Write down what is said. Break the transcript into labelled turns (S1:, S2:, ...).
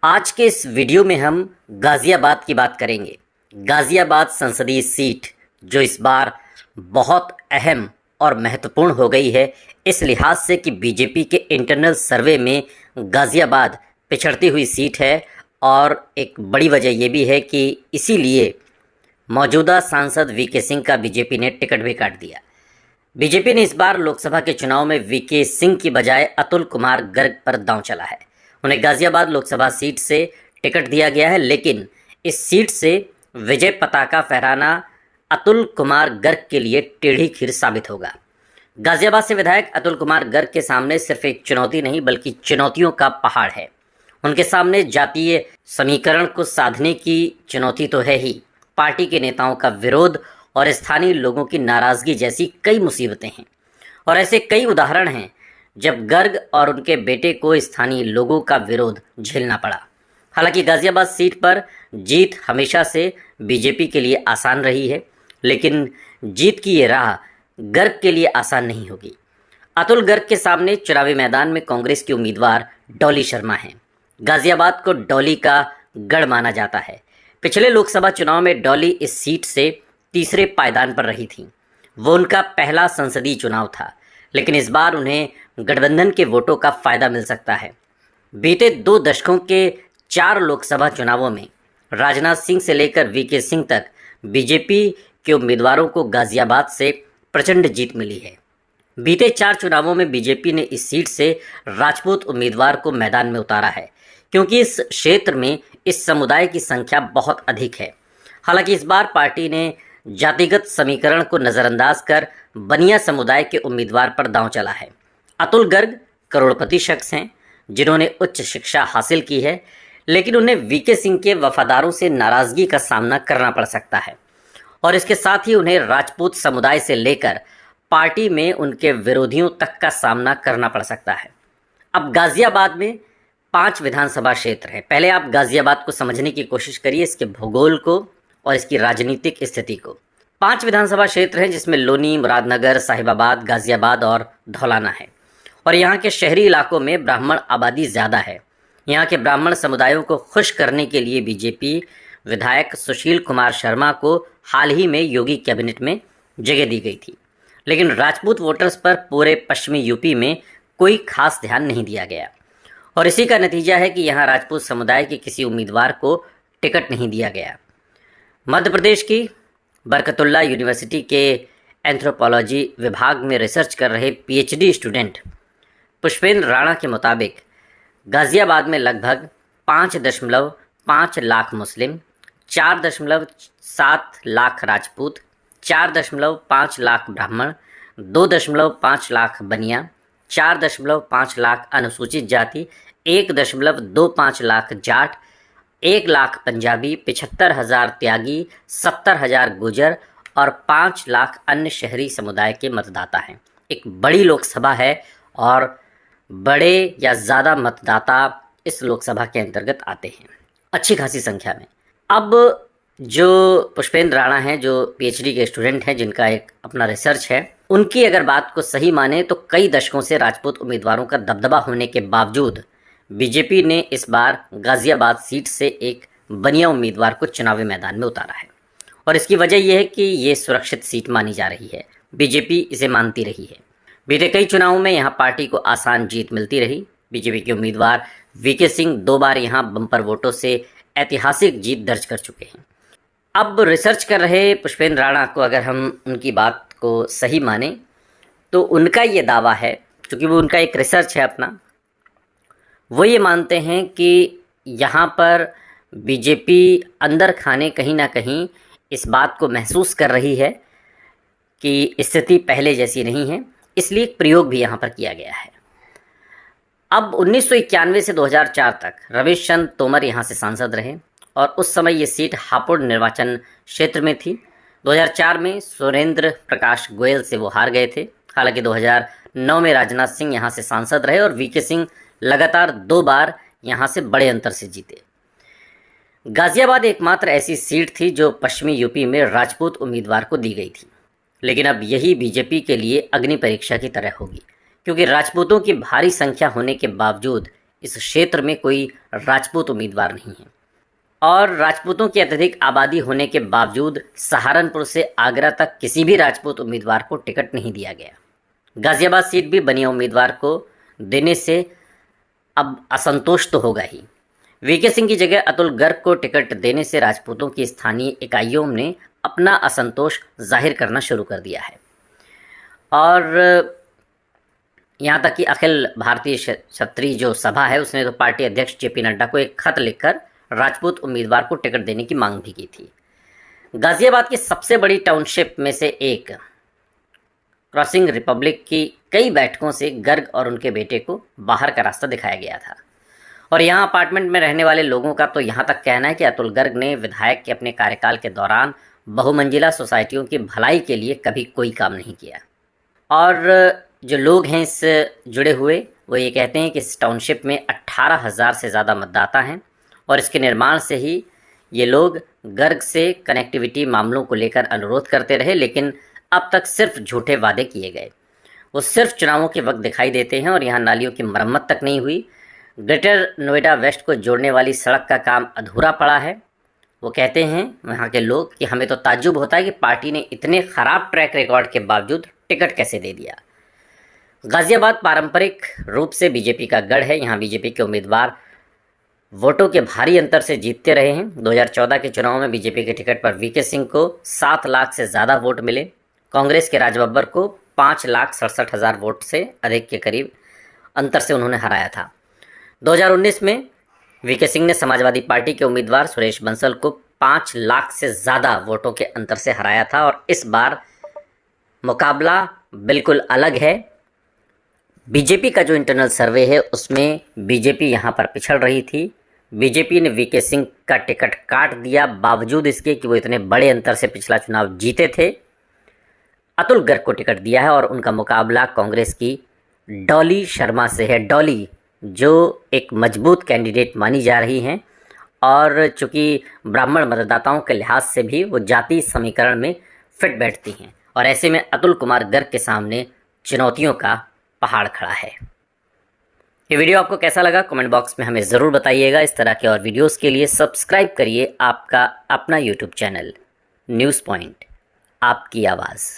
S1: आज के इस वीडियो में हम गाज़ियाबाद की बात करेंगे। गाज़ियाबाद संसदीय सीट जो इस बार बहुत अहम और महत्वपूर्ण हो गई है, इस लिहाज से कि बीजेपी के इंटरनल सर्वे में गाज़ियाबाद पिछड़ती हुई सीट है। और एक बड़ी वजह यह भी है कि इसीलिए मौजूदा सांसद वीके सिंह का बीजेपी ने टिकट भी काट दिया। बीजेपी ने इस बार लोकसभा के चुनाव में वीके सिंह की बजाय अतुल कुमार गर्ग पर दांव चला है। उन्हें गाज़ियाबाद लोकसभा सीट से टिकट दिया गया है, लेकिन इस सीट से विजय पताका फहराना अतुल कुमार गर्ग के लिए टेढ़ी खीर साबित होगा। गाज़ियाबाद से विधायक अतुल कुमार गर्ग के सामने सिर्फ एक चुनौती नहीं बल्कि चुनौतियों का पहाड़ है। उनके सामने जातीय समीकरण को साधने की चुनौती तो है ही, पार्टी के नेताओं का विरोध और स्थानीय लोगों की नाराज़गी जैसी कई मुसीबतें हैं। और ऐसे कई उदाहरण हैं जब गर्ग और उनके बेटे को स्थानीय लोगों का विरोध झेलना पड़ा। हालांकि गाज़ियाबाद सीट पर जीत हमेशा से बीजेपी के लिए आसान रही है, लेकिन जीत की ये राह गर्ग के लिए आसान नहीं होगी। अतुल गर्ग के सामने चुनावी मैदान में कांग्रेस की उम्मीदवार डॉली शर्मा हैं। गाज़ियाबाद को डॉली का गढ़ माना जाता है। पिछले लोकसभा चुनाव में डॉली इस सीट से तीसरे पायदान पर रही थी। वो उनका पहला संसदीय चुनाव था, लेकिन इस बार उन्हें गठबंधन के वोटों का फायदा मिल सकता है। बीते 2 दशकों के 4 लोकसभा चुनावों में राजनाथ सिंह से लेकर वीके सिंह तक बीजेपी के उम्मीदवारों को गाज़ियाबाद से प्रचंड जीत मिली है। बीते 4 चुनावों में बीजेपी ने इस सीट से राजपूत उम्मीदवार को मैदान में उतारा है, क्योंकि इस क्षेत्र में इस समुदाय की संख्या बहुत अधिक है। हालांकि इस बार पार्टी ने जातिगत समीकरण को नज़रअंदाज कर बनिया समुदाय के उम्मीदवार पर दांव चला है। अतुल गर्ग करोड़पति शख्स हैं जिन्होंने उच्च शिक्षा हासिल की है, लेकिन उन्हें वीके सिंह के वफादारों से नाराज़गी का सामना करना पड़ सकता है। और इसके साथ ही उन्हें राजपूत समुदाय से लेकर पार्टी में उनके विरोधियों तक का सामना करना पड़ सकता है। अब गाज़ियाबाद में 5 विधानसभा क्षेत्र हैं। पहले आप गाज़ियाबाद को समझने की कोशिश करिए, इसके भूगोल को और इसकी राजनीतिक स्थिति को। 5 विधानसभा क्षेत्र हैं जिसमें लोनी, मुरादनगर, साहिबाबाद, गाज़ियाबाद और धौलाना है। और यहाँ के शहरी इलाकों में ब्राह्मण आबादी ज़्यादा है। यहाँ के ब्राह्मण समुदायों को खुश करने के लिए बीजेपी विधायक सुशील कुमार शर्मा को हाल ही में योगी कैबिनेट में जगह दी गई थी, लेकिन राजपूत वोटर्स पर पूरे पश्चिमी यूपी में कोई खास ध्यान नहीं दिया गया। और इसी का नतीजा है कि यहाँ राजपूत समुदाय के किसी उम्मीदवार को टिकट नहीं दिया गया। मध्य प्रदेश की बरकतुल्ला यूनिवर्सिटी के एंथ्रोपोलॉजी विभाग में रिसर्च कर रहे पीएचडी स्टूडेंट पुष्पेंद्र राणा के मुताबिक गाज़ियाबाद में लगभग 5.5 लाख मुस्लिम, 4.7 लाख राजपूत, 4.5 लाख ब्राह्मण, 2.5 लाख बनिया, 4.5 लाख अनुसूचित जाति, 1.25 लाख जाट, 1 लाख पंजाबी, 75,000 त्यागी, 70,000 गुजर और 5 लाख अन्य शहरी समुदाय के मतदाता हैं। एक बड़ी लोकसभा है और बड़े या ज़्यादा मतदाता इस लोकसभा के अंतर्गत आते हैं, अच्छी खासी संख्या में। अब जो पुष्पेंद्र राणा हैं, जो पीएचडी के स्टूडेंट हैं, जिनका एक अपना रिसर्च है, उनकी अगर बात को सही माने तो कई दशकों से राजपूत उम्मीदवारों का दबदबा होने के बावजूद बीजेपी ने इस बार गाज़ियाबाद सीट से एक बनिया उम्मीदवार को चुनावी मैदान में उतारा है। और इसकी वजह यह है कि ये सुरक्षित सीट मानी जा रही है, बीजेपी इसे मानती रही है। बीते कई चुनावों में यहाँ पार्टी को आसान जीत मिलती रही। बीजेपी के उम्मीदवार वीके सिंह 2 बार यहाँ बम्पर वोटों से ऐतिहासिक जीत दर्ज कर चुके हैं। अब रिसर्च कर रहे पुष्पेंद्र राणा को अगर हम उनकी बात को सही माने तो उनका ये दावा है, क्योंकि वो उनका एक रिसर्च है अपना, वो ये मानते हैं कि यहाँ पर बीजेपी अंदर खाने कहीं ना कहीं इस बात को महसूस कर रही है कि स्थिति पहले जैसी नहीं है, इसलिए एक प्रयोग भी यहाँ पर किया गया है। अब 1991 से 2004 तक रमेश चंद्र तोमर यहाँ से सांसद रहे और उस समय ये सीट हापुड़ निर्वाचन क्षेत्र में थी। 2004 में सुरेंद्र प्रकाश गोयल से वो हार गए थे। हालांकि 2009 में राजनाथ सिंह यहाँ से सांसद रहे और वीके सिंह लगातार 2 बार यहाँ से बड़े अंतर से जीते। गाज़ियाबाद एकमात्र ऐसी सीट थी जो पश्चिमी यूपी में राजपूत उम्मीदवार को दी गई थी, लेकिन अब यही बीजेपी के लिए अग्नि परीक्षा की तरह होगी, क्योंकि राजपूतों की भारी संख्या होने के बावजूद इस क्षेत्र में कोई राजपूत उम्मीदवार नहीं है और राजपूतों की अत्यधिक आबादी होने के बावजूद सहारनपुर से आगरा तक किसी भी राजपूत उम्मीदवार को टिकट नहीं दिया गया। गाजियाबाद सीट भी बनिया उम्मीदवार को देने से अब असंतोष तो होगा ही। वीके सिंह की जगह अतुल गर्ग को टिकट देने से राजपूतों की स्थानीय इकाइयों ने अपना असंतोष जाहिर करना शुरू कर दिया है और यहाँ तक कि अखिल भारतीय क्षत्रिय जो सभा है उसने तो पार्टी अध्यक्ष जेपी नड्डा को एक खत लिखकर राजपूत उम्मीदवार को टिकट देने की मांग भी की थी। गाजियाबाद की सबसे बड़ी टाउनशिप में से एक क्रॉसिंग रिपब्लिक की कई बैठकों से गर्ग और उनके बेटे को बाहर का रास्ता दिखाया गया था और यहाँ अपार्टमेंट में रहने वाले लोगों का तो यहाँ तक कहना है कि अतुल गर्ग ने विधायक के अपने कार्यकाल के दौरान बहुमंजिला सोसाइटियों की भलाई के लिए कभी कोई काम नहीं किया। और जो लोग हैं इस जुड़े हुए वो ये कहते हैं कि इस टाउनशिप में 18,000 से ज़्यादा मतदाता हैं और इसके निर्माण से ही ये लोग गर्ग से कनेक्टिविटी मामलों को लेकर अनुरोध करते रहे, लेकिन अब तक सिर्फ झूठे वादे किए गए। वो सिर्फ चुनावों के वक्त दिखाई देते हैं और यहाँ नालियों की मरम्मत तक नहीं हुई। ग्रेटर नोएडा वेस्ट को जोड़ने वाली सड़क का काम अधूरा पड़ा है। वो कहते हैं वहाँ के लोग कि हमें तो ताज्जुब होता है कि पार्टी ने इतने ख़राब ट्रैक रिकॉर्ड के बावजूद टिकट कैसे दे दिया। गाजियाबाद पारंपरिक रूप से बीजेपी का गढ़ है। यहाँ बीजेपी के उम्मीदवार वोटों के भारी अंतर से जीतते रहे हैं। 2014 के चुनाव में बीजेपी के टिकट पर वीके सिंह को 7 लाख से ज़्यादा वोट मिले। कांग्रेस के राज बब्बर को 5,67,000 वोट से अधिक के करीब अंतर से उन्होंने हराया था। 2019 में वीके सिंह ने समाजवादी पार्टी के उम्मीदवार सुरेश बंसल को 5 लाख से ज़्यादा वोटों के अंतर से हराया था और इस बार मुकाबला बिल्कुल अलग है। बीजेपी का जो इंटरनल सर्वे है उसमें बीजेपी यहाँ पर पिछड़ रही थी। बीजेपी ने वीके सिंह का टिकट काट दिया बावजूद इसके कि वो इतने बड़े अंतर से पिछला चुनाव जीते थे। अतुल गर्ग को टिकट दिया है और उनका मुकाबला कांग्रेस की डॉली शर्मा से है। डॉली जो एक मजबूत कैंडिडेट मानी जा रही हैं और चूँकि ब्राह्मण मतदाताओं के लिहाज से भी वो जाति समीकरण में फिट बैठती हैं और ऐसे में अतुल कुमार गर्ग के सामने चुनौतियों का पहाड़ खड़ा है। ये वीडियो आपको कैसा लगा कमेंट बॉक्स में हमें ज़रूर बताइएगा। इस तरह के और वीडियोस के लिए सब्सक्राइब करिए आपका अपना यूट्यूब चैनल न्यूज़ पॉइंट, आपकी आवाज़।